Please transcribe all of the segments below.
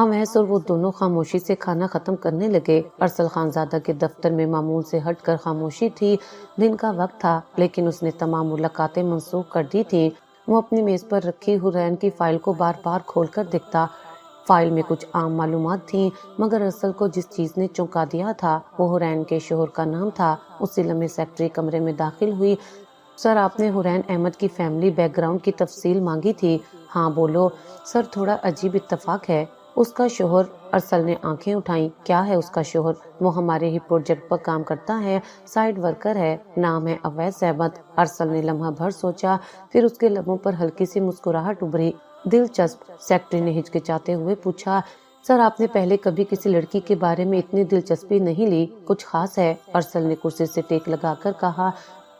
اویس اور وہ دونوں خاموشی سے کھانا ختم کرنے لگے۔ ارسل خانزادہ کے دفتر میں معمول سے ہٹ کر خاموشی تھی۔ دن کا وقت تھا لیکن اس نے تمام ملاقاتیں منسوخ کر دی تھی۔ وہ اپنی میز پر رکھی حورین کی فائل کو بار بار کھول کر دیکھتا۔ فائل میں کچھ عام معلومات تھیں مگر ارسل کو جس چیز نے چونکا دیا تھا وہ حورین کے شوہر کا نام تھا۔ اسی لمحے سیکرٹری کمرے میں داخل ہوئی۔ سر، آپ نے حورین احمد کی فیملی بیک گراؤنڈ کی تفصیل مانگی تھی۔ ہاں بولو۔ سر، تھوڑا عجیب اتفاق ہے، اس کا شوہر۔ ارسل نے آنکھیں اٹھائیں۔ کیا ہے اس کا شوہر؟ وہ ہمارے ہی پروجیکٹ پر کام کرتا ہے، سائٹ ورکر ہے، نام ہے اویس احمد۔ ارسل نے لمحہ بھر سوچا، پھر اس کے لبوں پر ہلکی سی مسکراہٹ ابھری۔ دلچسپ؟ سیکرٹری نے ہچکچاتے ہوئے پوچھا۔ سر، آپ نے پہلے کبھی کسی لڑکی کے بارے میں اتنی دلچسپی نہیں لی؟ کچھ خاص ہے؟ ارسل نے کرسی سے ٹیک لگا کر کہا۔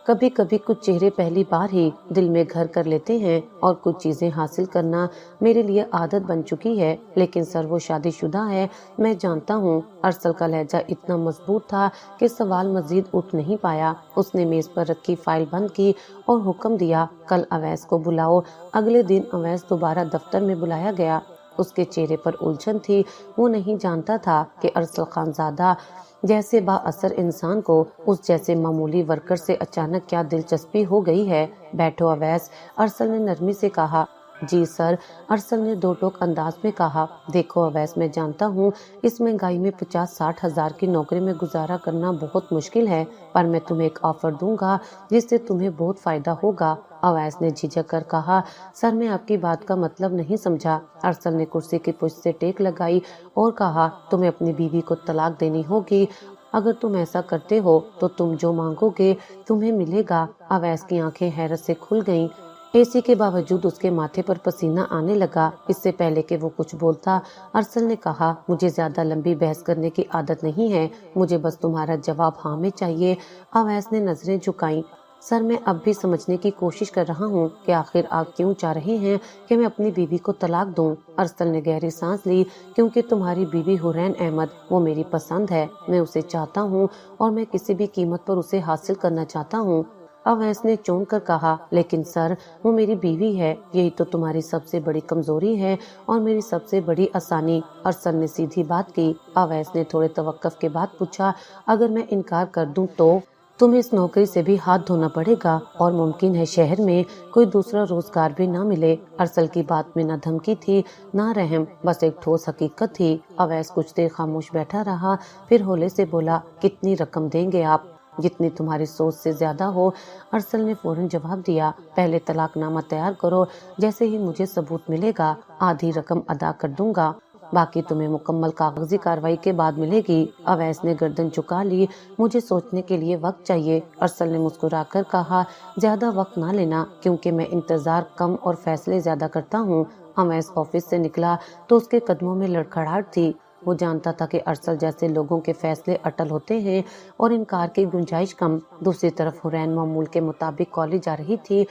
کبھی کبھی کچھ چہرے پہلی بار ہی دل میں گھر کر لیتے ہیں اور کچھ چیزیں حاصل کرنا میرے لیے عادت بن چکی ہے، لیکن سر وہ شادی شدہ ہے، میں جانتا ہوں۔ ارسل کا لہجہ اتنا مضبوط تھا کہ سوال مزید اٹھ نہیں پایا۔ اس نے میز پر رکھی فائل بند کی اور حکم دیا، کل اویس کو بلاؤ۔ اگلے دن اویس دوبارہ دفتر میں بلایا گیا۔ اس کے چہرے پر الجھن تھی۔ وہ نہیں جانتا تھا کہ ارسل خانزادہ جیسے با اثر انسان کو اس جیسے معمولی ورکر سے اچانک کیا دلچسپی ہو گئی ہے۔ بیٹھو اویس، ارسل نے نرمی سے کہا۔ جی سر، ارسل نے دو ٹوک انداز میں کہا۔ دیکھو اویس، میں جانتا ہوں اس مہنگائی میں 50-60 ہزار کی نوکری میں گزارا کرنا بہت مشکل ہے، پر میں تمہیں ایک آفر دوں گا جس سے تمہیں بہت فائدہ ہوگا۔ اویس نے جھجک کر کہا، سر میں آپ کی بات کا مطلب نہیں سمجھا۔ ارسل نے کرسی کی پشت سے ٹیک لگائی اور کہا، تمہیں اپنی بیوی کو طلاق دینی ہوگی۔ اگر تم ایسا کرتے ہو تو تم جو مانگو گے تمہیں ملے گا۔ اویس کی آنکھیں حیرت سے کھل گئیں۔ اے سی کے باوجود اس کے ماتھے پر پسینہ آنے لگا۔ اس سے پہلے کہ وہ کچھ بولتا، ارسل نے کہا، مجھے زیادہ لمبی بحث کرنے کی عادت نہیں ہے، مجھے بس تمہارا جواب ہاں میں چاہیے۔ اویس نے نظریں جھکائیں۔ سر، میں اب بھی سمجھنے کی کوشش کر رہا ہوں کہ آخر آپ کیوں چاہ رہے ہیں کہ میں اپنی بیوی کو طلاق دوں۔ ارسل نے گہری سانس لی۔ کیونکہ تمہاری بیوی حورین احمد، وہ میری پسند ہے، میں اسے چاہتا ہوں اور میں کسی بھی قیمت پر اسے حاصل کرنا چاہتا ہوں۔ اویس نے چونک کر کہا، لیکن سر وہ میری بیوی ہے، یہی تو تمہاری سب سے بڑی کمزوری ہے اور میری سب سے بڑی آسانی۔ ارسل نے سیدھی بات کی۔ اویس نے تھوڑے توقف کے بعد پوچھا، اگر میں انکار کر دوں تو تمہیں اس نوکری سے بھی ہاتھ دھونا پڑے گا اور ممکن ہے شہر میں کوئی دوسرا روزگار بھی نہ ملے۔ ارسل کی بات میں نہ دھمکی تھی نہ رحم، بس ایک ٹھوس حقیقت تھی۔ اویس کچھ دیر خاموش بیٹھا رہا، پھر ہولے سے بولا، کتنی رقم دیں گے آپ؟ جتنی تمہاری سوچ سے زیادہ ہو۔ ارسل نے فوراً جواب دیا، پہلے طلاق نامہ تیار کرو، جیسے ہی مجھے ثبوت ملے گا آدھی رقم ادا کر دوں گا، باقی تمہیں مکمل کاغذی کارروائی کے بعد ملے گی۔ اویس نے گردن جھکا لی، مجھے سوچنے کے لیے وقت چاہیے۔ ارسل نے مسکرا کر کہا، زیادہ وقت نہ لینا کیونکہ میں انتظار کم اور فیصلے زیادہ کرتا ہوں۔ اویس آفس سے نکلا تو اس کے قدموں میں لڑکھڑاہٹ تھی۔ وہ جانتا تھا کہ ارسل جیسے لوگوں کے فیصلے اٹل ہوتے ہیں اور انکار کی گنجائش کم۔ دوسری طرف حورین معمول کے مطابق کالج جا رہی تھی۔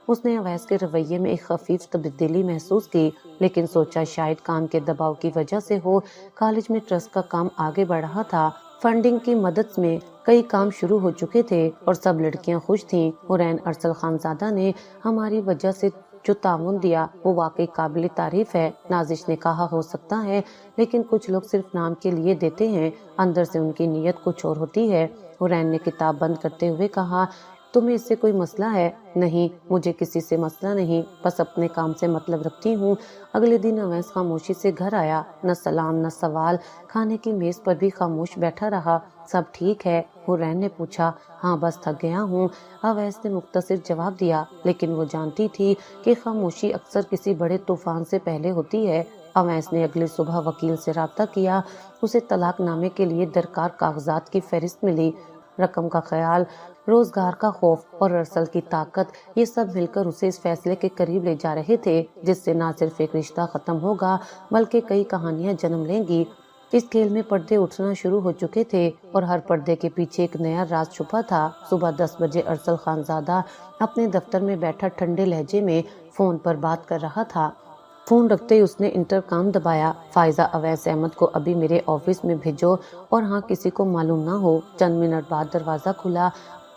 اس نے اویس کے رویے میں ایک خفیف تبدیلی محسوس کی، لیکن سوچا شاید کام کے دباؤ کی وجہ سے ہو۔ کالج میں ٹرسٹ کا کام آگے بڑھ رہا تھا۔ فنڈنگ کی مدد میں کئی کام شروع ہو چکے تھے اور سب لڑکیاں خوش تھیں۔ حورین ارسل خانزادہ نے ہماری وجہ سے جو تعاون دیا وہ واقعی قابل تعریف ہے، نازش نے کہا، ہو سکتا ہے لیکن کچھ لوگ صرف نام کے لیے دیتے ہیں، اندر سے ان کی نیت کچھ اور ہوتی ہے۔ حورین نے کتاب بند کرتے ہوئے کہا، تمہیں اس سے کوئی مسئلہ ہے؟ نہیں، مجھے کسی سے مسئلہ نہیں، بس اپنے کام سے مطلب رکھتی ہوں۔ اگلے دن اویس خاموشی سے گھر آیا، نہ سلام نہ سوال، کھانے کی میز پر بھی خاموش بیٹھا رہا۔ سب ٹھیک ہے؟ حورین نے پوچھا۔ ہاں بس تھک گیا ہوں، اویس نے مختصر جواب دیا، لیکن وہ جانتی تھی کہ خاموشی اکثر کسی بڑے طوفان سے پہلے ہوتی ہے۔ اویس نے اگلی صبح وکیل سے رابطہ کیا۔ اسے طلاق نامے کے لیے درکار کاغذات کی فہرست ملی۔ رقم کا خیال، روزگار کا خوف اور ارسل کی طاقت، یہ سب مل کر اسے اس فیصلے کے قریب لے جا رہے تھے جس سے نہ صرف ایک رشتہ ختم ہوگا بلکہ کئی کہانیاں جنم لیں گی۔ اس کھیل میں پردے اٹھنا شروع ہو چکے تھے اور ہر پردے کے پیچھے ایک نیا راز چھپا تھا۔ صبح 10 بجے ارسل خانزادہ اپنے دفتر میں بیٹھا ٹھنڈے لہجے میں فون پر بات کر رہا تھا۔ فون رکھتے ہی اس نے انٹرکام دبایا، فائزہ، اویس احمد کو ابھی میرے آفس میں بھیجو اور ہاں کسی کو معلوم نہ ہو۔ چند منٹ بعد دروازہ کھلا،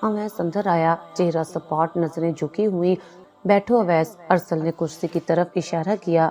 اویس اندر آیا، چہرہ سپاٹ، نظریں جھکی ہوئی۔ بیٹھو اویس، ارسل نے کرسی کی طرف اشارہ کیا۔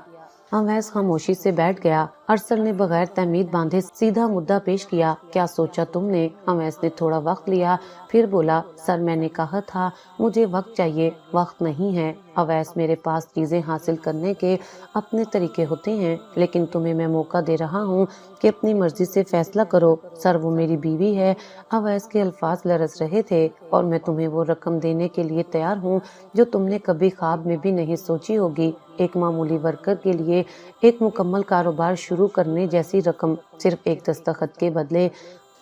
اویس خاموشی سے بیٹھ گیا۔ ارسل نے بغیر تمید باندھے سیدھا مدعا پیش کیا۔ کیا سوچا تم نے؟ اویس نے تھوڑا وقت لیا، پھر بولا، سر میں نے کہا تھا مجھے وقت چاہیے، وقت نہیں ہے۔ اویس، میرے پاس چیزیں حاصل کرنے کے اپنے طریقے ہوتے ہیں، لیکن تمہیں میں موقع دے رہا ہوں کہ اپنی مرضی سے فیصلہ کرو۔ سر، وہ میری بیوی ہے۔ اویس کے الفاظ لرز رہے تھے، اور میں تمہیں وہ رقم دینے کے لیے تیار ہوں جو تم نے کبھی خواب میں بھی نہیں سوچی ہوگی۔ ایک معمولی ورکر کے لیے ایک مکمل کاروبار شروع کرنے جیسی رقم، صرف ایک دستخط کے بدلے۔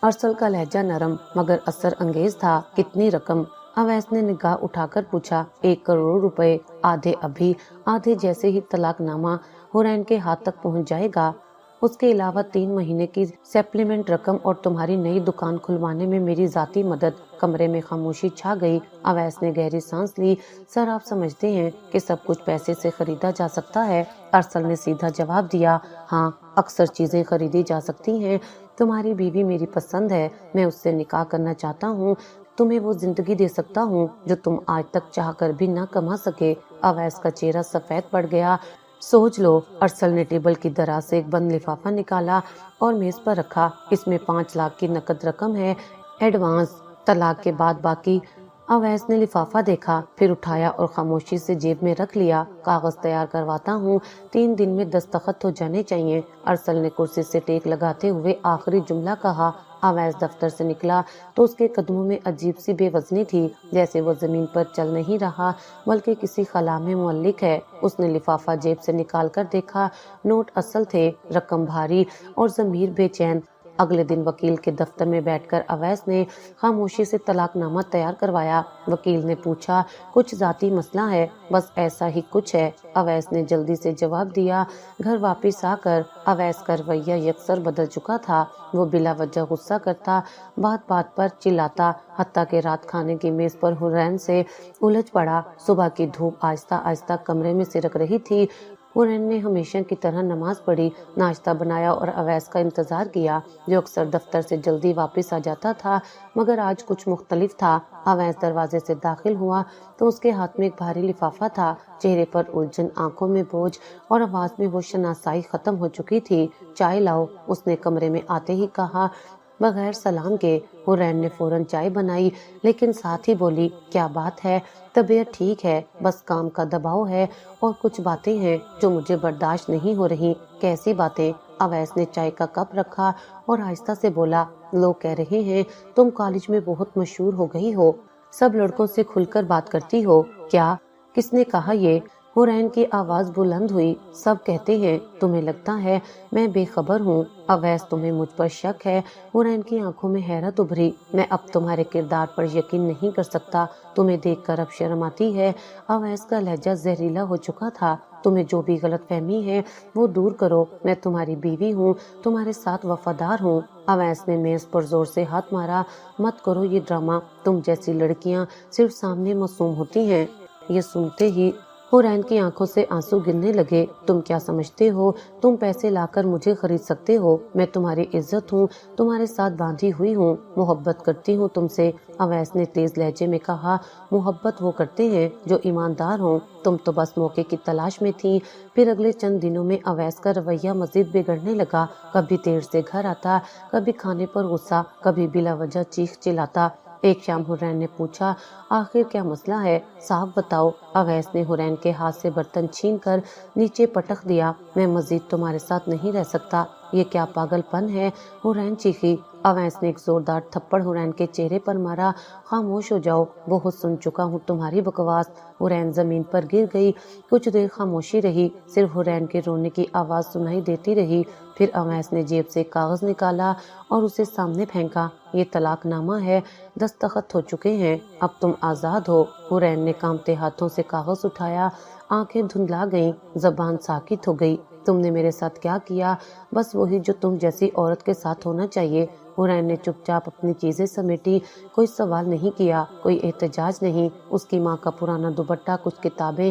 ارسل کا لہجہ نرم مگر اثر انگیز تھا۔ کتنی رقم؟ اویس نے نگاہ اٹھا کر پوچھا۔ 1 کروڑ روپے، آدھے ابھی، آدھے جیسے ہی طلاق نامہ حورین کے ہاتھ تک پہنچ جائے گا۔ اس کے علاوہ 3 مہینے کی سپلیمنٹ رقم اور تمہاری نئی دکان کھلوانے میں میری ذاتی مدد۔ کمرے میں خاموشی چھا گئی۔ اویس نے گہری سانس لی۔ سر، آپ سمجھتے ہیں کہ سب کچھ پیسے سے خریدا جا سکتا ہے؟ ارسل نے سیدھا جواب دیا، ہاں، اکثر چیزیں خریدی جا سکتی ہیں۔ تمہاری بیوی میری پسند ہے، میں اس سے نکاح کرنا چاہتا ہوں، تمہیں وہ زندگی دے سکتا ہوں جو تم آج تک چاہ کر بھی نہ کما سکے۔ اویس کا چہرہ سفید پڑ گیا۔ سوچ لو۔ ارسل نے ٹیبل کی دراز سے ایک بند لفافہ نکالا اور میز پر رکھا۔ اس میں 5 لاکھ کی نقد رقم ہے، ایڈوانس، طلاق کے بعد باقی۔ اویس نے لفافہ دیکھا، پھر اٹھایا اور خاموشی سے جیب میں رکھ لیا۔ کاغذ تیار کرواتا ہوں، 3 دن میں دستخط ہو جانے چاہیے۔ ارسل نے کرسی سے ٹیک لگاتے ہوئے آخری جملہ کہا۔ اویس دفتر سے نکلا تو اس کے قدموں میں عجیب سی بے وزنی تھی، جیسے وہ زمین پر چل نہیں رہا بلکہ کسی خلا میں معلق ہے۔ اس نے لفافہ جیب سے نکال کر دیکھا، نوٹ اصل تھے، رقم بھاری اور ضمیر بے چین۔ اگلے دن وکیل کے دفتر میں بیٹھ کر اویس نے خاموشی سے طلاق نامہ تیار کروایا۔ وکیل نے پوچھا، کچھ ذاتی مسئلہ ہے؟ بس ایسا ہی کچھ ہے، اویس نے جلدی سے جواب دیا۔ گھر واپس آ کر اویس کا رویہ یکسر بدل چکا تھا۔ وہ بلا وجہ غصہ کرتا، بات بات پر چلاتا، حتیٰ کہ رات کھانے کی میز پر حورین سے الجھ پڑا۔ صبح کی دھوپ آہستہ آہستہ کمرے میں سرک رہی تھی۔ حورین نے ہمیشہ کی طرح نماز پڑھی، ناشتہ بنایا اور اویس کا انتظار کیا، جو اکثر دفتر سے جلدی واپس آ جاتا تھا، مگر آج کچھ مختلف تھا۔ اویس دروازے سے داخل ہوا تو اس کے ہاتھ میں ایک بھاری لفافہ تھا، چہرے پر الجھن، آنکھوں میں بوجھ اور آواز میں وہ شناسائی ختم ہو چکی تھی۔ چائے لاؤ، اس نے کمرے میں آتے ہی کہا، بغیر سلام کے۔ حورین نے فوراً چائے بنائی، لیکن ساتھ ہی بولی، کیا بات ہے؟ طبیعت ٹھیک ہے، بس کام کا دباؤ ہے اور کچھ باتیں ہیں جو مجھے برداشت نہیں ہو رہی۔ کیسی باتیں؟ اویس نے چائے کا کپ رکھا اور آہستہ سے بولا، لوگ کہہ رہے ہیں تم کالج میں بہت مشہور ہو گئی ہو، سب لڑکوں سے کھل کر بات کرتی ہو۔ کیا؟ کس نے کہا یہ؟ حورین کی آواز بلند ہوئی، سب کہتے ہیں۔ تمہیں لگتا ہے میں بے خبر ہوں؟ اویس، تمہیں مجھ پر شک ہے؟ حورین کی آنکھوں میں حیرت ابھری۔ میں اب تمہارے کردار پر یقین نہیں کر سکتا، تمہیں دیکھ کر اب شرم آتی ہے۔ اویس کا لہجہ زہریلا ہو چکا تھا۔ تمہیں جو بھی غلط فہمی ہے وہ دور کرو، میں تمہاری بیوی ہوں، تمہارے ساتھ وفادار ہوں۔ اویس نے میز پر زور سے ہاتھ مارا، مت کرو یہ ڈرامہ، تم جیسی لڑکیاں صرف سامنے معصوم ہوتی ہیں۔ یہ سنتے ہی حورین کی آنکھوں سے آنسو گرنے لگے۔ تم کیا سمجھتے ہو تم پیسے لا کر مجھے خرید سکتے ہو؟ میں تمہاری عزت ہوں، تمہارے ساتھ باندھی ہوئی ہوں، محبت کرتی ہوں تم سے۔ اویس نے تیز لہجے میں کہا، محبت وہ کرتے ہیں جو ایماندار ہوں، تم تو بس موقع کی تلاش میں تھی۔ پھر اگلے چند دنوں میں اویس کا رویہ مزید بگڑنے لگا، کبھی دیر سے گھر آتا، کبھی کھانے پر غصہ، کبھی بلا وجہ چیخ چلاتا۔ ایک شام حورین نے پوچھا، آخر کیا مسئلہ ہے؟ صاف بتاؤ۔ اویس نے حورین کے ہاتھ سے برتن چھین کر نیچے پٹخ دیا، میں مزید تمہارے ساتھ نہیں رہ سکتا، یہ کیا پاگل پن ہے؟ حورین چیخی۔ اویس نے ایک زوردار تھپڑ حورین کے چہرے پر مارا، خاموش ہو جاؤ، بہت سن چکا ہوں تمہاری بکواس۔ حورین زمین پر گر گئی۔ کچھ دیر خاموشی رہی، صرف حورین کے رونے کی آواز سنائی دیتی رہی۔ پھر اویس نے جیب سے کاغذ نکالا اور اسے سامنے پھینکا، یہ طلاق نامہ ہے، دستخط ہو چکے ہیں، اب تم آزاد ہو۔ حورین نے کانپتے ہاتھوں سے کاغذ اٹھایا، آنکھیں دھندلا گئیں، زبان ساکت ہو گئی۔ تم نے میرے ساتھ کیا کیا؟ بس وہی جو تم جیسی عورت کے ساتھ ہونا چاہیے۔ حورین نے چپ چاپ اپنی چیزیں سمیٹی، کوئی سوال نہیں کیا، کوئی احتجاج نہیں۔ اس کی ماں کا پرانا دوپٹہ، کچھ کتابیں،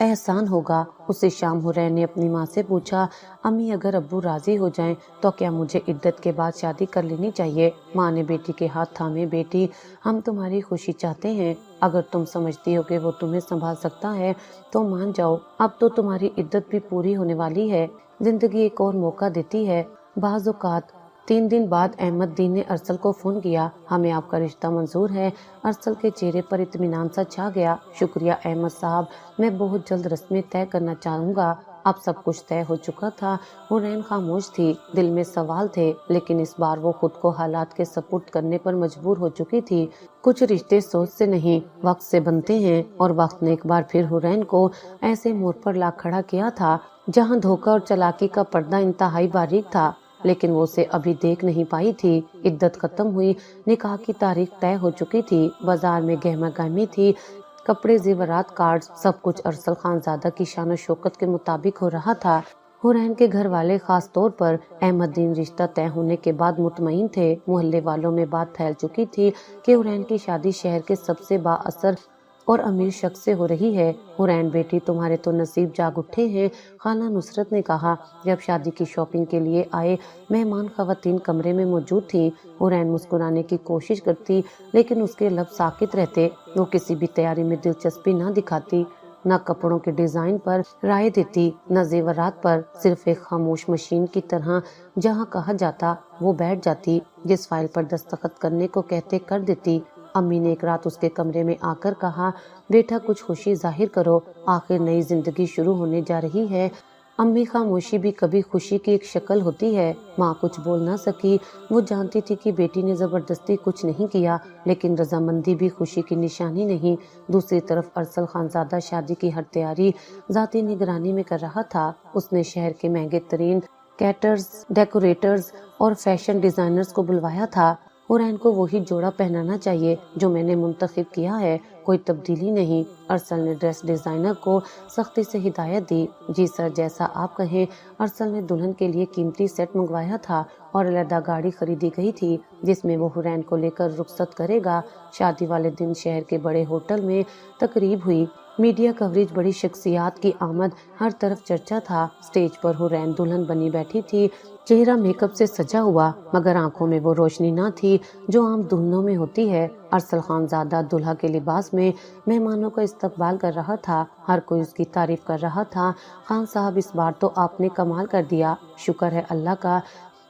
احسان ہوگا۔ اسی شام حرین نے اپنی ماں سے پوچھا، امی اگر ابو راضی ہو جائیں تو کیا مجھے عدت کے بعد شادی کر لینی چاہیے؟ ماں نے بیٹی کے ہاتھ تھامے، بیٹی ہم تمہاری خوشی چاہتے ہیں، اگر تم سمجھتی ہو کہ وہ تمہیں سنبھال سکتا ہے تو مان جاؤ، اب تو تمہاری عدت بھی پوری ہونے والی ہے، زندگی ایک اور موقع دیتی ہے۔ بعض اوقات 3 دن بعد احمد دین نے ارسل کو فون کیا، ہمیں آپ کا رشتہ منظور ہے۔ ارسل کے چہرے پر اطمینان سا چھا گیا۔ شکریہ احمد صاحب، میں بہت جلد رسمیں طے کرنا چاہوں گا۔ اب سب کچھ طے ہو چکا تھا۔ حرین خاموش تھی، دل میں سوال تھے، لیکن اس بار وہ خود کو حالات کے سپرد کرنے پر مجبور ہو چکی تھی۔ کچھ رشتے سوچ سے نہیں، وقت سے بنتے ہیں، اور وقت نے ایک بار پھر حرین کو ایسے موڑ پر لا کھڑا کیا تھا جہاں دھوکہ اور چالاکی کا پردہ انتہائی باریک تھا، لیکن وہ اسے ابھی دیکھ نہیں پائی تھی۔ عدت ختم ہوئی، نکاح کی تاریخ طے ہو چکی تھی، بازار میں گہما گہمی تھی، کپڑے، زیورات، کارڈز، سب کچھ ارسل خان زادہ کی شان و شوکت کے مطابق ہو رہا تھا۔ حرین کے گھر والے، خاص طور پر احمد دین، رشتہ طے ہونے کے بعد مطمئن تھے۔ محلے والوں میں بات پھیل چکی تھی کہ حرین کی شادی شہر کے سب سے با اثر اور امیر شخص سے ہو رہی ہے۔ حرین بیٹی، تمہارے تو نصیب جاگ اٹھے ہیں، خالہ نصرت نے کہا جب شادی کی شاپنگ کے لیے آئے مہمان خواتین کمرے میں موجود تھیں۔ حرین مسکرانے کی کوشش کرتی لیکن اس کے لب ساکت رہتے۔ وہ کسی بھی تیاری میں دلچسپی نہ دکھاتی، نہ کپڑوں کے ڈیزائن پر رائے دیتی، نہ زیورات پر، صرف ایک خاموش مشین کی طرح جہاں کہا جاتا وہ بیٹھ جاتی، جس فائل پر دستخط کرنے کو کہتے کر دیتی۔ امی نے ایک رات اس کے کمرے میں آ کر کہا، بیٹا کچھ خوشی ظاہر کرو، آخر نئی زندگی شروع ہونے جا رہی ہے۔ امی، خاموشی بھی کبھی خوشی کی ایک شکل ہوتی ہے۔ ماں کچھ بول نہ سکی، وہ جانتی تھی کہ بیٹی نے زبردستی کچھ نہیں کیا، لیکن رضامندی بھی خوشی کی نشانی نہیں۔ دوسری طرف ارسل خان زادہ شادی کی ہر تیاری ذاتی نگرانی میں کر رہا تھا۔ اس نے شہر کے مہنگے ترین کیٹرز، ڈیکوریٹرز اور فیشن ڈیزائنرز کو بلوایا تھا۔ حرین کو وہی جوڑا پہنانا چاہیے جو میں نے منتخب کیا ہے، کوئی تبدیلی نہیں۔ ارسل نے ڈریس ڈیزائنر کو سختی سے ہدایت دی۔ جی سر، جیسا آپ کہیں۔ ارسل نے دلہن کے لیے قیمتی سیٹ منگوایا تھا اور علیحدہ گاڑی خریدی گئی تھی جس میں وہ حرین کو لے کر رخصت کرے گا۔ شادی والے دن شہر کے بڑے ہوٹل میں تقریب ہوئی، میڈیا کوریج، بڑی شخصیات کی آمد، ہر طرف چرچا تھا۔ سٹیج پر حرین دلہن بنی بیٹھی تھی، چہرہ میک اپ سے سجا ہوا، مگر آنکھوں میں وہ روشنی نہ تھی جو عام دلہنوں میں ہوتی ہے۔ ارسل خان زادہ دلہا کے لباس میں مہمانوں کا استقبال کر رہا تھا، ہر کوئی اس کی تعریف کر رہا تھا۔ خان صاحب، اس بار تو آپ نے کمال کر دیا، شکر ہے اللہ کا۔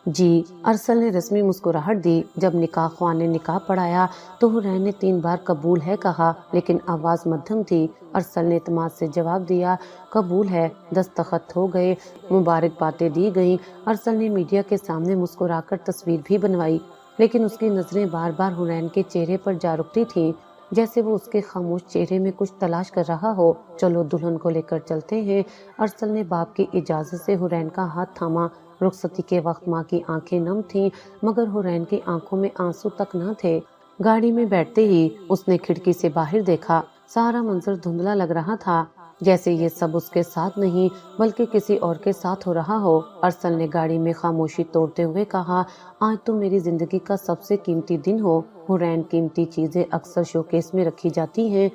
جی، ارسل نے رسمی مسکراہٹ دی۔ جب نکاح خوان نے نکاح پڑھایا تو حرین نے 3 بار قبول ہے کہا، لیکن آواز مدھم تھی۔ ارسل نے اعتماد سے جواب دیا، قبول ہے۔ دستخط ہو گئے، مبارک باتیں دی گئیں۔ ارسل نے میڈیا کے سامنے مسکرا کر تصویر بھی بنوائی، لیکن اس کی نظریں بار بار حرین کے چہرے پر جا رکتی تھیں، جیسے وہ اس کے خاموش چہرے میں کچھ تلاش کر رہا ہو۔ چلو دلہن کو لے کر چلتے ہیں۔ ارسل نے باپ کی اجازت سے حرین کا ہاتھ تھاما۔ رخصتی کے وقت ماں کی آنکھیں نم تھیں، مگر حرین کی آنکھوں میں آنسو تک نہ تھے۔ گاڑی میں بیٹھتے ہی اس نے کھڑکی سے باہر دیکھا، سارا منظر دھندلا لگ رہا تھا، جیسے یہ سب اس کے ساتھ نہیں بلکہ کسی اور کے ساتھ ہو رہا ہو۔ ارسل نے گاڑی میں خاموشی توڑتے ہوئے کہا، آج تو میری زندگی کا سب سے قیمتی دن ہو۔ حرین، قیمتی چیزیں اکثر شوکیس میں رکھی جاتی ہیں۔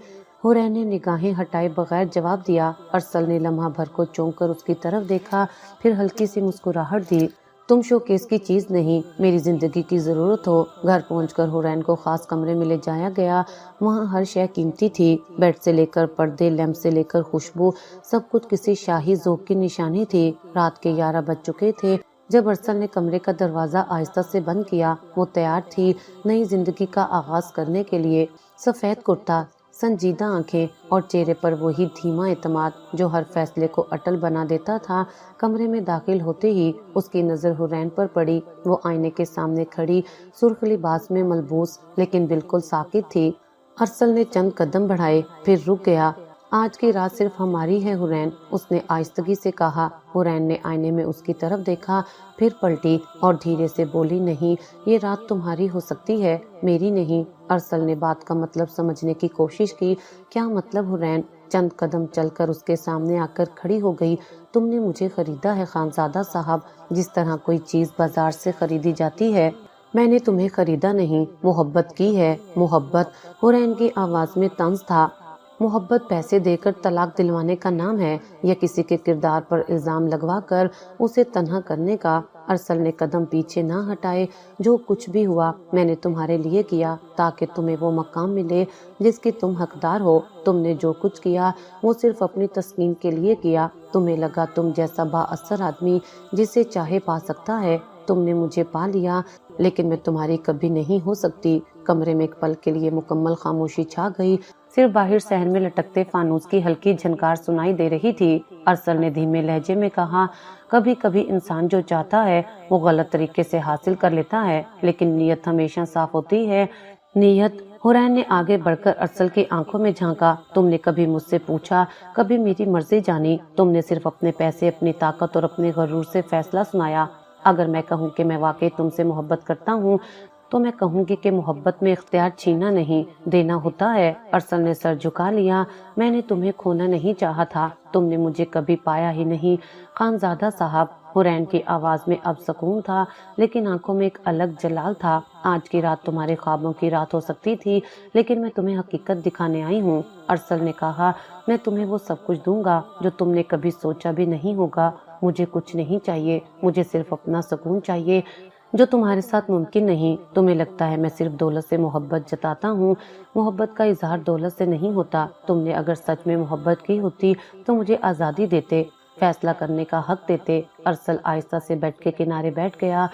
حرین نے نگاہیں ہٹائے بغیر جواب دیا۔ ارسل نے لمحہ بھر کو چونک کر اس کی طرف دیکھا، پھر ہلکی سی مسکراہٹ دی، تم شوکیس کی چیز نہیں، میری زندگی کی ضرورت ہو۔ گھر پہنچ کر حرین کو خاص کمرے میں لے جایا گیا۔ وہاں ہر شے قیمتی تھی، بیڈ سے لے کر پردے، لیمپ سے لے کر خوشبو، سب کچھ کسی شاہی ذوق کی نشانی تھی۔ رات کے 11 بج چکے تھے جب ارسل نے کمرے کا دروازہ آہستہ سے بند کیا۔ وہ تیار تھی نئی زندگی کا آغاز کرنے کے لیے، سفید کرتا، سنجیدہ آنکھیں اور چہرے پر وہی دھیما اعتماد جو ہر فیصلے کو اٹل بنا دیتا تھا۔ کمرے میں داخل ہوتے ہی اس کی نظر حرین پر پڑی۔ وہ آئینے کے سامنے کھڑی، سرخ لباس میں ملبوس، لیکن بالکل ساکت تھی۔ ارسل نے چند قدم بڑھائے، پھر رک گیا۔ آج کی رات صرف ہماری ہے حرین، اس نے آہستگی سے کہا۔ حرین نے آئینے میں اس کی طرف دیکھا، پھر پلٹی اور دھیرے سے بولی، نہیں، یہ رات تمہاری ہو سکتی ہے، میری نہیں۔ ارسل نے بات کا مطلب سمجھنے کی کوشش کی۔ کیا مطلب حرین؟ چند قدم چل کر اس کے سامنے آ کر کھڑی ہو گئی۔ تم نے مجھے خریدا ہے خانزادہ صاحب، جس طرح کوئی چیز بازار سے خریدی جاتی ہے۔ میں نے تمہیں خریدا نہیں، محبت کی ہے، محبت۔ حرین کی آواز میں طنز تھا، محبت پیسے دے کر طلاق دلوانے کا نام ہے یا کسی کے کردار پر الزام لگوا کر اسے تنہا کرنے کا؟ ارسل نے قدم پیچھے نہ ہٹائے۔ جو کچھ بھی ہوا میں نے تمہارے لیے کیا تاکہ تمہیں وہ مقام ملے جس کی تم حقدار ہو۔ تم نے جو کچھ کیا وہ صرف اپنی تسکین کے لیے کیا۔ تمہیں لگا تم جیسا با اثر آدمی جسے چاہے پا سکتا ہے۔ تم نے مجھے پا لیا لیکن میں تمہاری کبھی نہیں ہو سکتی۔ کمرے میں ایک پل کے لیے مکمل خاموشی چھا گئی، صرف باہر صحن میں لٹکتے فانوس کی ہلکی جھنکار سنائی دے رہی تھی۔ ارسل نے دھیمے لہجے میں کہا، کبھی کبھی انسان جو چاہتا ہے وہ غلط طریقے سے حاصل کر لیتا ہے، لیکن نیت ہمیشہ صاف ہوتی ہے۔ نیت؟ حورین نے آگے بڑھ کر ارسل کی آنکھوں میں جھانکا۔ تم نے کبھی مجھ سے پوچھا، کبھی میری مرضی جانی؟ تم نے صرف اپنے پیسے، اپنی طاقت اور اپنے غرور سے فیصلہ سنایا۔ اگر میں کہوں کہ میں واقعی تم سے محبت کرتا ہوں تو میں کہوں گی کہ محبت میں اختیار چھیننا نہیں، دینا ہوتا ہے۔ ارسل نے سر جھکا لیا۔ میں نے تمہیں کھونا نہیں چاہا تھا، تم نے مجھے کبھی پایا ہی نہیں۔ خانزادہ صاحب، حورین کی آواز میں اب سکون تھا لیکن آنکھوں میں ایک الگ جلال تھا۔ آج کی رات تمہارے خوابوں کی رات ہو سکتی تھی لیکن میں تمہیں حقیقت دکھانے آئی ہوں۔ ارسل نے کہا، میں تمہیں وہ سب کچھ دوں گا جو تم نے کبھی سوچا بھی نہیں ہوگا۔ مجھے کچھ نہیں چاہیے، مجھے صرف اپنا سکون چاہیے جو تمہارے ساتھ ممکن نہیں۔ تمہیں لگتا ہے میں صرف دولت سے محبت جتاتا ہوں، محبت کا اظہار دولت سے نہیں ہوتا۔ تم نے اگر سچ میں محبت کی ہوتی تو مجھے آزادی دیتے، فیصلہ کرنے کا حق دیتے۔ ارسل آہستہ سے بیڈ کے کنارے بیٹھ گیا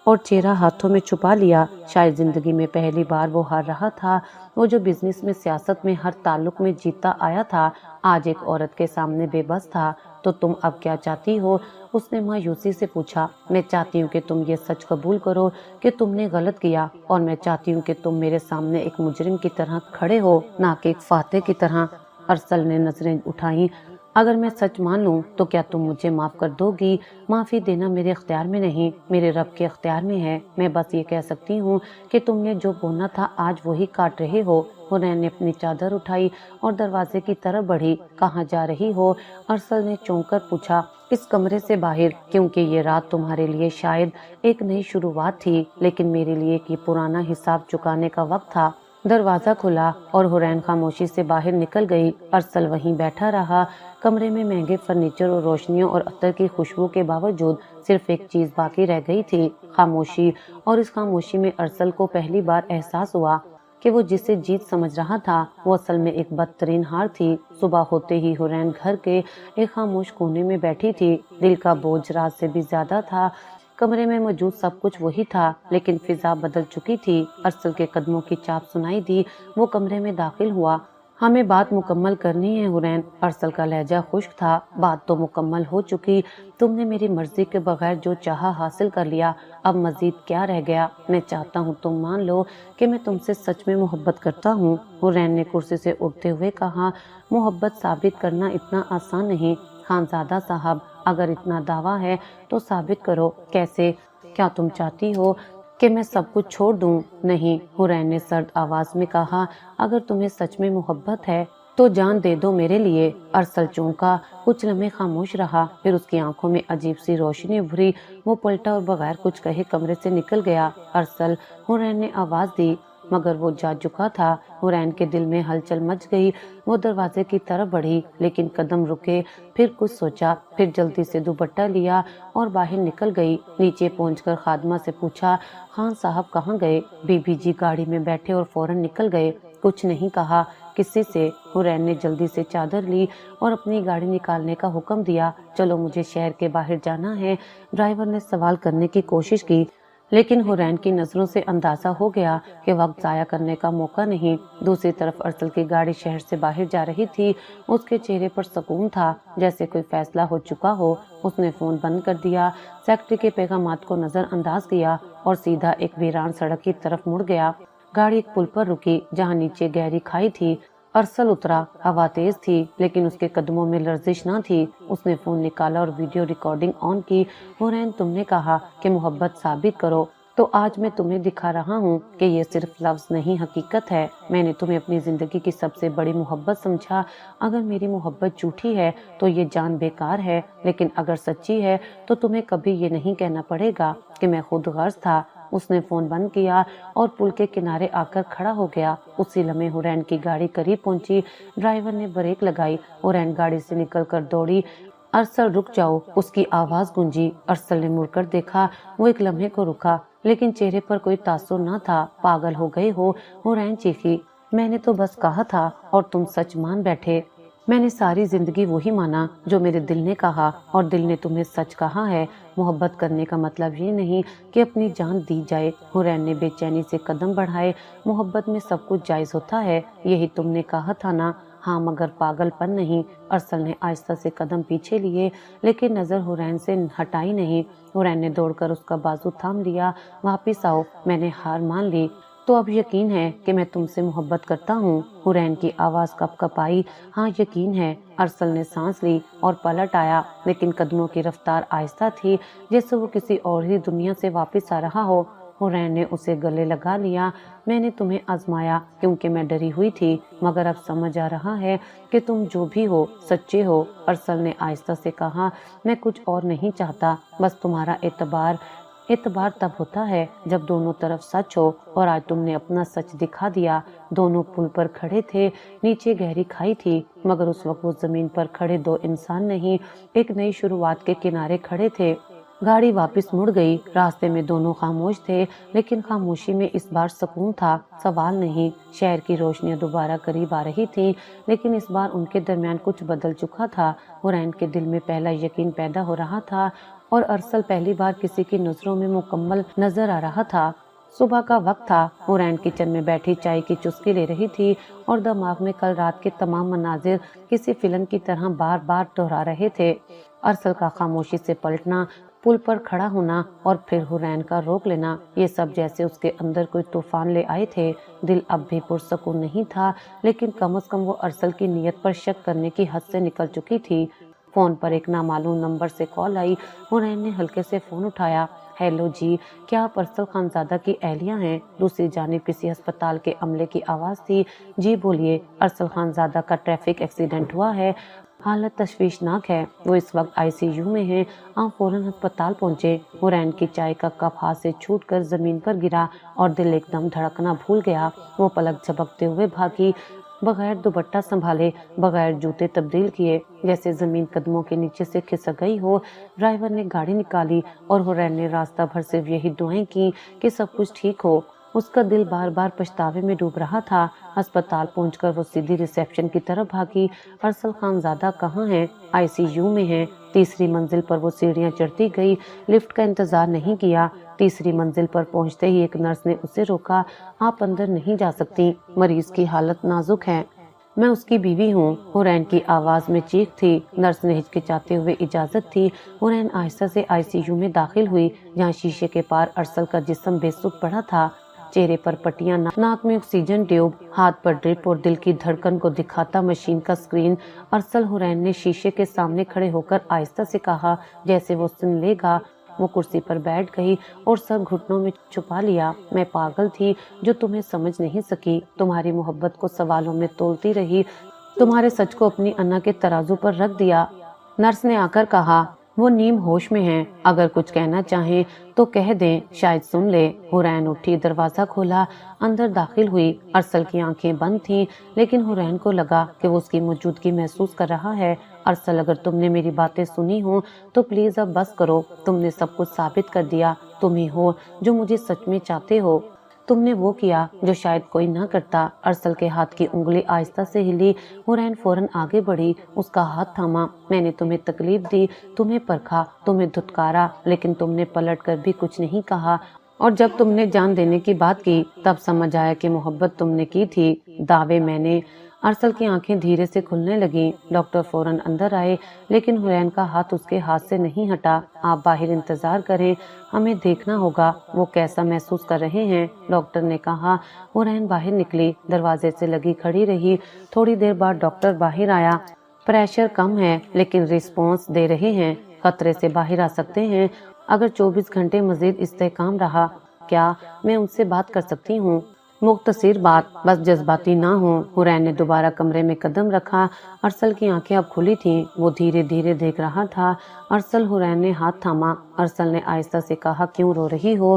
اور چہرہ ہاتھوں میں چھپا لیا۔ شاید زندگی میں پہلی بار وہ ہار رہا تھا۔ وہ جو بزنس میں، سیاست میں، ہر تعلق میں جیتا آیا تھا، آج ایک عورت کے سامنے بے بس تھا۔ تو تم اب کیا چاہتی ہو؟ اس نے مایوسی سے پوچھا۔ میں چاہتی ہوں کہ تم یہ سچ قبول کرو کہ تم نے غلط کیا، اور میں چاہتی ہوں کہ تم میرے سامنے ایک مجرم کی طرح کھڑے ہو، نہ کہ ایک فاتح کی طرح۔ ارسل نے نظریں اٹھائیں۔ اگر میں سچ مان لوں تو کیا تم مجھے معاف کر دو گی؟ معافی دینا میرے اختیار میں نہیں، میرے رب کے اختیار میں ہے۔ میں بس یہ کہہ سکتی ہوں کہ تم نے جو بونا تھا آج وہی کاٹ رہے ہو۔ حورین نے اپنی چادر اٹھائی اور دروازے کی طرف بڑھی۔ کہاں جا رہی ہو؟ ارسل نے چونک کر پوچھا۔ اس کمرے سے باہر، کیونکہ یہ رات تمہارے لیے شاید ایک نئی شروعات تھی لیکن میرے لیے یہ پرانا حساب چکانے کا وقت تھا۔ دروازہ کھلا اور حورین خاموشی سے باہر نکل گئی۔ ارسل وہیں بیٹھا رہا۔ کمرے میں مہنگے فرنیچر اور روشنیوں اور عطر کی خوشبو کے باوجود صرف ایک چیز باقی رہ گئی تھی، خاموشی۔ اور اس خاموشی میں ارسل کو پہلی بار احساس ہوا کہ وہ جسے جیت سمجھ رہا تھا وہ اصل میں ایک بدترین ہار تھی۔ صبح ہوتے ہی حورین گھر کے ایک خاموش کونے میں بیٹھی تھی۔ دل کا بوجھ رات سے بھی زیادہ تھا۔ کمرے میں موجود سب کچھ وہی تھا لیکن فضا بدل چکی تھی۔ ارسل کے قدموں کی چاپ سنائی دی۔ وہ کمرے میں داخل ہوا۔ ہمیں بات مکمل کرنی ہے حورین۔ ارسل کا لہجہ خشک تھا۔ بات تو مکمل ہو چکی، تم نے میری مرضی کے بغیر جو چاہا حاصل کر لیا، اب مزید کیا رہ گیا؟ میں چاہتا ہوں تم مان لو کہ میں تم سے سچ میں محبت کرتا ہوں۔ حورین نے کرسی سے اٹھتے ہوئے کہا، محبت ثابت کرنا اتنا آسان نہیں۔ خانزادہ صاحب، اگر اتنا دعویٰ ہے تو ثابت کرو۔ کیسے؟ کیا تم چاہتی ہو کہ میں سب کچھ چھوڑ دوں؟ نہیں، حورین نے سرد آواز میں کہا، اگر تمہیں سچ میں محبت ہے تو جان دے دو میرے لیے۔ ارسل چونکا، کچھ لمحے خاموش رہا، پھر اس کی آنکھوں میں عجیب سی روشنی ابھری۔ وہ پلٹا اور بغیر کچھ کہے کمرے سے نکل گیا۔ ارسل، حورین نے آواز دی، مگر وہ جا چکا تھا۔ حورین کے دل میں ہلچل مچ گئی۔ وہ دروازے کی طرف بڑھی لیکن قدم رکے، پھر کچھ سوچا، پھر جلدی سے دوپٹہ لیا اور باہر نکل گئی۔ نیچے پہنچ کر خادمہ سے پوچھا، خان صاحب کہاں گئے؟ بی بی جی گاڑی میں بیٹھے اور فوراً نکل گئے۔ کچھ نہیں کہا؟ کسی سے؟ حورین نے جلدی سے چادر لی اور اپنی گاڑی نکالنے کا حکم دیا۔ چلو مجھے شہر کے باہر جانا ہے۔ ڈرائیور نے سوال کرنے کی کوشش کی لیکن حورین کی نظروں سے اندازہ ہو گیا کہ وقت ضائع کرنے کا موقع نہیں۔ دوسری طرف ارسل کی گاڑی شہر سے باہر جا رہی تھی۔ اس کے چہرے پر سکون تھا، جیسے کوئی فیصلہ ہو چکا ہو۔ اس نے فون بند کر دیا، سیکرٹری کے پیغامات کو نظر انداز کیا اور سیدھا ایک ویران سڑک کی طرف مڑ گیا۔ گاڑی ایک پل پر رکی جہاں نیچے گہری کھائی تھی۔ ارسل اترا۔ ہوا تیز تھی لیکن اس کے قدموں میں لرزش نہ تھی۔ اس نے فون نکالا اور ویڈیو ریکارڈنگ آن کی۔ حورین، تم نے کہا کہ محبت ثابت کرو، تو آج میں تمہیں دکھا رہا ہوں کہ یہ صرف لفظ نہیں، حقیقت ہے۔ میں نے تمہیں اپنی زندگی کی سب سے بڑی محبت سمجھا۔ اگر میری محبت جھوٹی ہے تو یہ جان بیکار ہے، لیکن اگر سچی ہے تو تمہیں کبھی یہ نہیں کہنا پڑے گا کہ میں خود غرض تھا۔ اس نے فون بند کیا اور پل کے کنارے آ کر کھڑا ہو گیا۔ اسی لمحے حرین کی گاڑی قریب پہنچی، ڈرائیور نے بریک لگائی، حرین گاڑی سے نکل کر دوڑی۔ ارسل رک جاؤ، اس کی آواز گونجی۔ ارسل نے مڑ کر دیکھا، وہ ایک لمحے کو رکا لیکن چہرے پر کوئی تاثر نہ تھا۔ پاگل ہو گئے ہو، حرین چیخی، میں نے تو بس کہا تھا اور تم سچ مان بیٹھے۔ میں نے ساری زندگی وہی مانا جو میرے دل نے کہا، اور دل نے تمہیں سچ کہا ہے۔ محبت کرنے کا مطلب یہ نہیں کہ اپنی جان دی جائے۔ حرین نے بے چینی سے قدم بڑھائے۔ محبت میں سب کچھ جائز ہوتا ہے، یہی تم نے کہا تھا نا؟ ہاں مگر پاگل پن نہیں۔ ارسل نے آہستہ سے قدم پیچھے لیے لیکن نظر حرین سے ہٹائی نہیں۔ حرین نے دوڑ کر اس کا بازو تھام لیا۔ واپس آؤ، میں نے ہار مان لی۔ تو اب یقین ہے کہ میں تم سے محبت کرتا ہوں؟ حرین کی آواز کپ کپ آئی۔ ہاں یقین ہے۔ ارسل نے سانس لی اور پلٹ آیا لیکن قدموں کی رفتار آہستہ تھی جیسے وہ کسی اور ہی دنیا سے واپس آ رہا ہو۔ حرین نے اسے گلے لگا لیا۔ میں نے تمہیں آزمایا کیونکہ میں ڈری ہوئی تھی، مگر اب سمجھ آ رہا ہے کہ تم جو بھی ہو سچے ہو۔ ارسل نے آہستہ سے کہا، میں کچھ اور نہیں چاہتا، بس تمہارا اعتبار تب ہوتا ہے جب دونوں طرف سچ ہو، اور آج تم نے اپنا سچ دکھا دیا۔ دونوں پل پر کھڑے تھے، نیچے گہری کھائی تھی، مگر اس وقت وہ زمین پر کھڑے دو انسان نہیں، ایک نئی شروعات کے کنارے کھڑے تھے۔ گاڑی واپس مڑ گئی۔ راستے میں دونوں خاموش تھے لیکن خاموشی میں اس بار سکون تھا، سوال نہیں۔ شہر کی روشنیاں دوبارہ قریب آ رہی تھیں لیکن اس بار ان کے درمیان کچھ بدل چکا تھا۔ حرین کے دل میں پہلا یقین پیدا ہو رہا تھا اور ارسل پہلی بار کسی کی نظروں میں مکمل نظر آ رہا تھا۔ صبح کا وقت تھا۔ حرین کچن میں بیٹھی چائے کی چسکی لے رہی تھی اور دماغ میں کل رات کے تمام مناظر کسی فلم کی طرح بار بار دہرا رہے تھے۔ ارسل کا خاموشی سے پلٹنا، پل پر کھڑا ہونا اور پھر حرین کا روک لینا، یہ سب جیسے اس کے اندر کوئی طوفان لے آئے تھے۔ دل اب بھی پرسکون نہیں تھا لیکن کم از کم وہ ارسل کی نیت پر شک کرنے کی حد سے نکل چکی تھی۔ فون پر ایک نامعلوم نمبر سے کال آئی۔ حرین نے ہلکے سے فون اٹھایا۔ ہیلو جی، کیا آپ ارسل خانزادہ کی اہلیہ ہیں؟ دوسری جانب کسی ہسپتال کے عملے کی آواز تھی۔ جی بولیے، ارسل خانزادہ کا ٹریفک ایکسیڈنٹ ہوا ہے، حالت تشویشناک ہے، وہ اس وقت ICU میں ہیں، آپ فوراً ہسپتال پہنچے۔ حرین کی چائے کا کپ ہاتھ سے چھوٹ کر زمین پر گرا اور دل ایک دم دھڑکنا بھول گیا۔ وہ پلک جھپکتے ہوئے بھاگی، بغیر دوپٹہ سنبھالے، بغیر جوتے تبدیل کیے، جیسے زمین قدموں کے نیچے سے کھسک گئی ہو۔ ڈرائیور نے گاڑی نکالی اور حرین نے راستہ بھر صرف یہی دعائیں کی کہ سب کچھ ٹھیک ہو۔ اس کا دل بار بار پچھتاوے میں ڈوب رہا تھا۔ ہسپتال پہنچ کر وہ سیدھی ریسیپشن کی طرف بھاگی۔ ارسل خانزادہ کہاں ہیں؟ ICU میں ہیں۔ تیسری منزل پر وہ سیڑھیاں چڑھتی گئی، لفٹ کا انتظار نہیں کیا۔ تیسری منزل پر پہنچتے ہی ایک نرس نے اسے روکا۔ آپ اندر نہیں جا سکتی، مریض کی حالت نازک ہے۔ میں اس کی بیوی ہوں، حرین کی آواز میں چیخ تھی۔ نرس نے ہچکچاتے ہوئے اجازت دی۔ حرین آہستہ سے ICU میں داخل ہوئی جہاں شیشے کے پار ارسل کا جسم بے سدھ پڑا تھا، چہرے پر پٹیاں، ناک میں آکسیجن ٹیوب، ہاتھ پر ڈرپ اور دل کی دھڑکن کو دکھاتا مشین کا اسکرین۔ ارسل، حرین نے شیشے کے سامنے کھڑے ہو کر آہستہ سے کہا جیسے وہ سن لے گا۔ وہ کرسی پر بیٹھ گئی اور سر گھٹنوں میں چھپا لیا۔ میں پاگل تھی جو تمہیں سمجھ نہیں سکی، تمہاری محبت کو سوالوں میں تولتی رہی، تمہارے سچ کو اپنی انا کے ترازو پر رکھ دیا۔ نرس نے آ کر کہا، وہ نیم ہوش میں ہیں، اگر کچھ کہنا چاہیں تو کہہ دیں، شاید سن لے۔ حرین اٹھی، دروازہ کھولا، اندر داخل ہوئی۔ ارسل کی آنکھیں بند تھیں لیکن حرین کو لگا کہ وہ اس کی موجودگی محسوس کر رہا ہے۔ ارسل، اگر تم نے میری باتیں سنی ہوں تو پلیز اب بس کرو، تم نے سب کچھ ثابت کر دیا، تم ہی ہو جو مجھے سچ میں چاہتے ہو، تم نے وہ کیا جو شاید کوئی نہ کرتا۔ ارسل کے ہاتھ کی انگلی آہستہ سے ہلی۔ حرین فوراً آگے بڑھی، اس کا ہاتھ تھاما۔ میں نے تمہیں تکلیف دی، تمہیں پرکھا، تمہیں دھتکارا، لیکن تم نے پلٹ کر بھی کچھ نہیں کہا، اور جب تم نے جان دینے کی بات کی تب سمجھ آیا کہ محبت تم نے کی تھی، دعوے میں نے۔ ارسل کی آنکھیں دھیرے سے کھلنے لگیں۔ ڈاکٹر فوراً اندر آئے لیکن حرین کا ہاتھ اس کے ہاتھ سے نہیں ہٹا۔ آپ باہر انتظار کریں، ہمیں دیکھنا ہوگا وہ کیسا محسوس کر رہے ہیں، ڈاکٹر نے کہا۔ حرین باہر نکلی، دروازے سے لگی کھڑی رہی۔ تھوڑی دیر بعد ڈاکٹر باہر آیا۔ پریشر کم ہے لیکن ریسپانس دے رہے ہیں، خطرے سے باہر آ سکتے ہیں اگر 24 گھنٹے مزید استحکام رہا۔ کیا میں ان سے بات کر سکتی ہوں؟ مختصر بات، بس جذباتی نہ ہوں۔ حرین نے دوبارہ کمرے میں قدم رکھا۔ ارسل کی آنکھیں اب کھلی تھیں، وہ دھیرے دھیرے دیکھ رہا تھا۔ ارسل، حرین نے ہاتھ تھاما۔ ارسل نے آہستہ سے کہا، کیوں رو رہی ہو؟